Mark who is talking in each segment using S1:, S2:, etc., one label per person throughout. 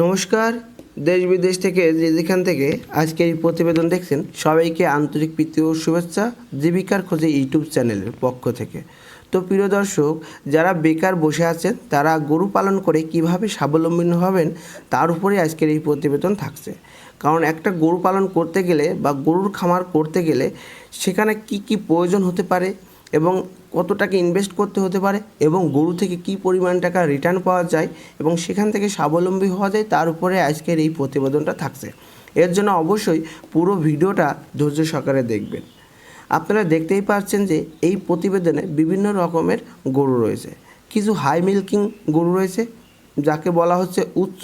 S1: নমস্কার। দেশ বিদেশ থেকে যেখান থেকে আজকে এই প্রতিবেদন দেখছেন সবাইকে আন্তরিক প্রীতি ও শুভেচ্ছা জীবিকার খোঁজে ইউটিউব চ্যানেলের পক্ষ থেকে। তো প্রিয় দর্শক, যারা বেকার বসে আছেন তারা গরু পালন করে কিভাবে স্বাবলম্বী হবেন তার উপরে আজকের এই প্রতিবেদন থাকছে। কারণ একটা গরু পালন করতে গেলে বা গরুর খামার করতে গেলে সেখানে কি কি প্রয়োজন হতে পারে এবং কত টাকা ইনভেস্ট করতে হতে পারে এবং গরু থেকে কী পরিমাণ টাকা রিটার্ন পাওয়া যায় এবং সেখান থেকে স্বাবলম্বী হওয়া যায় তার উপরে আজকের এই প্রতিবেদনটা থাকছে। এর জন্য অবশ্যই পুরো ভিডিওটা ধৈর্য সহকারে দেখবেন। আপনারা দেখতেই পাচ্ছেন যে এই প্রতিবেদনে বিভিন্ন রকমের গরু রয়েছে। কিছু হাই মিল্কিং গরু রয়েছে যাকে বলা হচ্ছে উচ্চ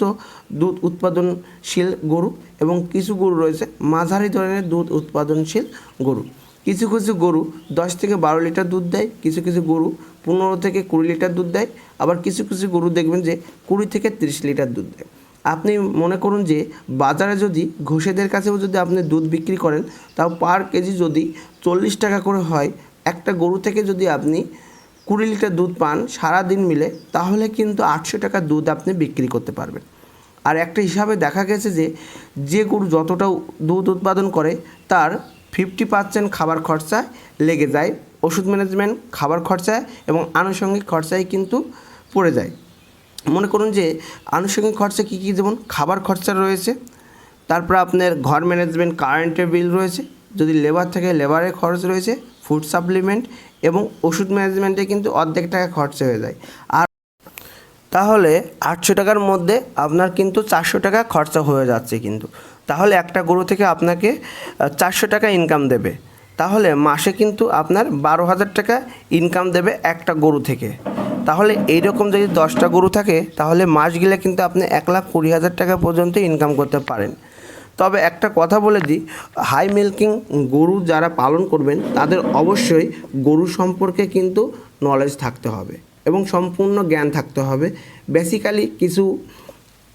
S1: দুধ উৎপাদনশীল গরু, এবং কিছু গরু রয়েছে মাঝারি ধরনের দুধ উৎপাদনশীল গরু। কিছু কিছু গরু 10 থেকে 12 লিটার দুধ দেয়, কিছু কিছু গরু 15 থেকে 20 লিটার দুধ দেয়, আবার কিছু কিছু গরু দেখবেন যে 20 থেকে 30 লিটার দুধ দেয়। আপনি মনে করুন যে বাজারে যদি ঘোষেদের কাছেও যদি আপনি দুধ বিক্রি করেন তাও পার কেজি যদি 40 টাকা করে হয়, একটা গরু থেকে যদি আপনি 20 লিটার দুধ পান সারা দিন মিলে, তাহলে কিন্তু 800 টাকা দুধ আপনি বিক্রি করতে পারবেন। আর একটা হিসাবে দেখা গেছে যে যে গরু যতটা দুধ উৎপাদন করে তার 50% খাবার খরচায় লেগে যায়, ওষুধ ম্যানেজমেন্ট, খাবার খরচায় এবং আনুষঙ্গিক খরচায় কিন্তু পড়ে যায়। মনে করুন যে আনুষঙ্গিক খরচা কী কী, যেমন খাবার খরচা রয়েছে, তারপর আপনার ঘর ম্যানেজমেন্ট, কারেন্টের বিল রয়েছে, যদি লেবার থাকে লেবারের খরচ রয়েছে, ফুড সাপ্লিমেন্ট এবং ওষুধ ম্যানেজমেন্টে কিন্তু অর্ধেক টাকা খরচা হয়ে যায়। আর তাহলে 800 টাকার মধ্যে আপনার কিন্তু 400 টাকা খরচা হয়ে যাচ্ছে। কিন্তু তাহলে একটা গরু থেকে আপনাকে 400 টাকা ইনকাম দেবে, তাহলে মাসে কিন্তু আপনার 12,000 টাকা ইনকাম দেবে একটা গরু থেকে। তাহলে এইরকম যদি 10টা গরু থাকে তাহলে মাস গেলে কিন্তু আপনি 1,20,000 টাকা পর্যন্ত ইনকাম করতে পারেন। তবে একটা কথা বলে দিই, হাই মিল্কিং গরু যারা পালন করবেন তাদের অবশ্যই গরু সম্পর্কে কিন্তু নলেজ থাকতে হবে এবং সম্পূর্ণ জ্ঞান থাকতে হবে। বেসিক্যালি কিছু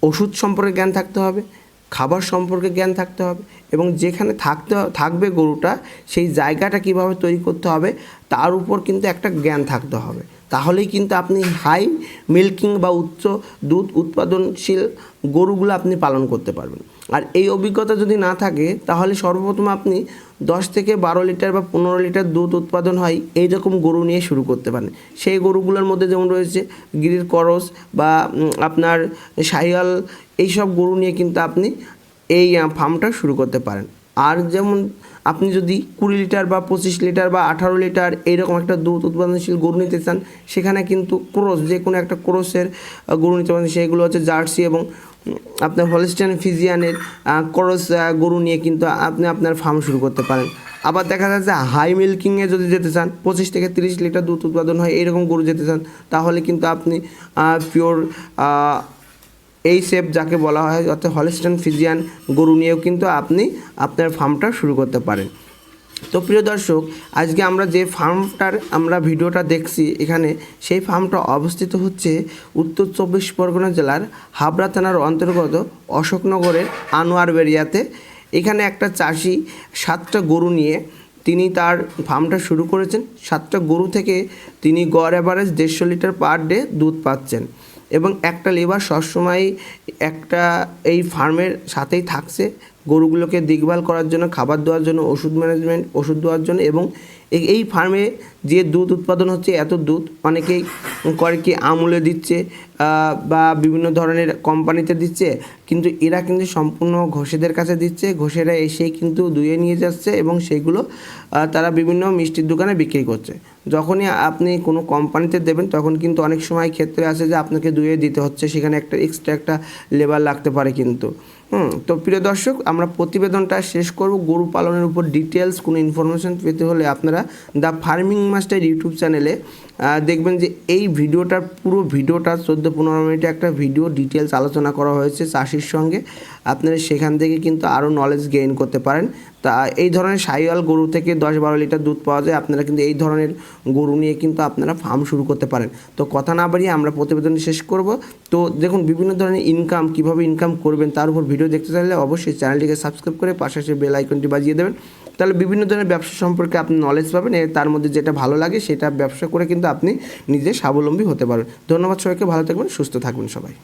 S1: ওষুধ সম্পর্কে জ্ঞান থাকতে হবে, খাবার সম্পর্কে জ্ঞান থাকতে হবে এবং যেখানে থাকবে গরুটা সেই জায়গাটা কিভাবে তৈরি করতে হবে তার উপর কিন্তু একটা জ্ঞান থাকতে হবে। তাহলেই কিন্তু আপনি হাই মিল্কিং বা উচ্চ দুধ উৎপাদনশীল গরুগুলো আপনি পালন করতে পারবেন। আর এই অভিজ্ঞতা যদি না থাকে তাহলে সর্বপ্রথম আপনি 10 থেকে 12 লিটার বা 15 লিটার দুধ উৎপাদন হয় এইরকম গরু নিয়ে শুরু করতে পারেন। সেই গরুগুলোর মধ্যে যেমন রয়েছে গিরির করস বা আপনার শাহিওয়াল, এইসব গরু নিয়ে কিন্তু আপনি এই ফার্মটা শুরু করতে পারেন। আর যেমন আপনি যদি 20 লিটার বা 25 লিটার বা 18 লিটার এইরকম একটা দুধ উৎপাদনশীল গরু নিতে চান, সেখানে কিন্তু ক্রস, যে কোনো একটা ক্রসের গরু নিতে পারেন। সেগুলো হচ্ছে জার্সি এবং আপনার হলস্টাইন ফ্রিজিয়ানের ক্রস গরু নিয়ে কিন্তু আপনি আপনার ফার্ম শুরু করতে পারেন। আবার দেখা যাচ্ছে হাই মিল্কিংয়ে যদি যেতে চান, 25 থেকে 30 লিটার দুধ উৎপাদন হয় এইরকম গরু যেতে চান, তাহলে কিন্তু আপনি পিওর এই সেপ যাকে বলা হয় অর্থাৎ হলস্টাইন ফ্রিজিয়ান গরু নিয়েও কিন্তু আপনি আপনার ফার্মটা শুরু করতে পারেন। তো প্রিয় দর্শক, আজকে আমরা যে ফার্মটার ভিডিওটা দেখছি এখানে, সেই ফার্মটা অবস্থিত হচ্ছে উত্তর 24 পরগনা জেলার হাবড়া থানার অন্তর্গত অশোকনগরের আনোয়ার বেরিয়াতে। এখানে একটা চাষি 7টা গরু নিয়ে তিনি তার ফার্মটা শুরু করেছেন। 7টা গরু থেকে তিনি গড় অ্যাভারেজ 150 লিটার পার ডে দুধ পাচ্ছেন এবং একটা লেবার সবসময় একটা এই ফার্মের সাথেই থাকছে গরুগুলোকে দেখভাল করার জন্য, খাবার দেওয়ার জন্য, ওষুধ ম্যানেজমেন্ট, ওষুধ দেওয়ার জন্য। এবং এই ফার্মে যে দুধ উৎপাদন হচ্ছে, এত দুধ অনেকেই করে কি আমুলে দিচ্ছে বা বিভিন্ন ধরনের কোম্পানিতে দিচ্ছে, কিন্তু এরা কিন্তু সম্পূর্ণ ঘোষেদের কাছে দিচ্ছে। ঘোষেরা এসেই কিন্তু দুয়ে নিয়ে যাচ্ছে এবং সেগুলো তারা বিভিন্ন মিষ্টির দোকানে বিক্রি করছে। যখনই আপনি কোনো কোম্পানিতে দেবেন তখন কিন্তু অনেক সময় ক্ষেত্রে আছে যে আপনাকে দুয়ে দিতে হচ্ছে, সেখানে একটা এক্সট্রা একটা লেবার লাগতে পারে কিন্তু। তো প্রিয় দর্শক, আমরা প্রতিবেদনটা শেষ করব। গরু পালনের উপর ডিটেলস কোনো ইনফরমেশন পেতে হলে আপনারা দ্য ফার্মিং মাস্টার ইউটিউব চ্যানেলে দেখবেন যে এই ভিডিওটার পুরো ভিডিওটা 14-15 মিনিটে একটা ভিডিও ডিটেলস আলোচনা করা হয়েছে চাষির সঙ্গে। আপনারা সেখান থেকে কিন্তু আরও নলেজ গেইন করতে পারেন। তা এই ধরনের শাহিওয়াল গরু থেকে 10-12 লিটার দুধ পাওয়া যায়। আপনারা কিন্তু এই ধরনের গরু নিয়ে কিন্তু আপনারা ফার্ম শুরু করতে পারেন। তো কথা না বাড়িয়ে আমরা প্রতিবেদনটি শেষ করব। তো দেখুন বিভিন্ন ধরনের ইনকাম, কীভাবে ইনকাম করবেন তার উপর ভিডিও দেখতে চাইলে অবশ্যই চ্যানেলটিকে সাবস্ক্রাইব করে পাশে বেল আইকনটি বাজিয়ে দেবেন। তাহলে বিভিন্ন ধরনের ব্যবসা সম্পর্কে আপনি নলেজ পাবেন, তার মধ্যে যেটা ভালো লাগে সেটা ব্যবসা করে কিন্তু আপনি নিজে স্বাবলম্বী হতে পারবেন। ধন্যবাদ সবাইকে, ভালো থাকবেন, সুস্থ থাকবেন সবাই।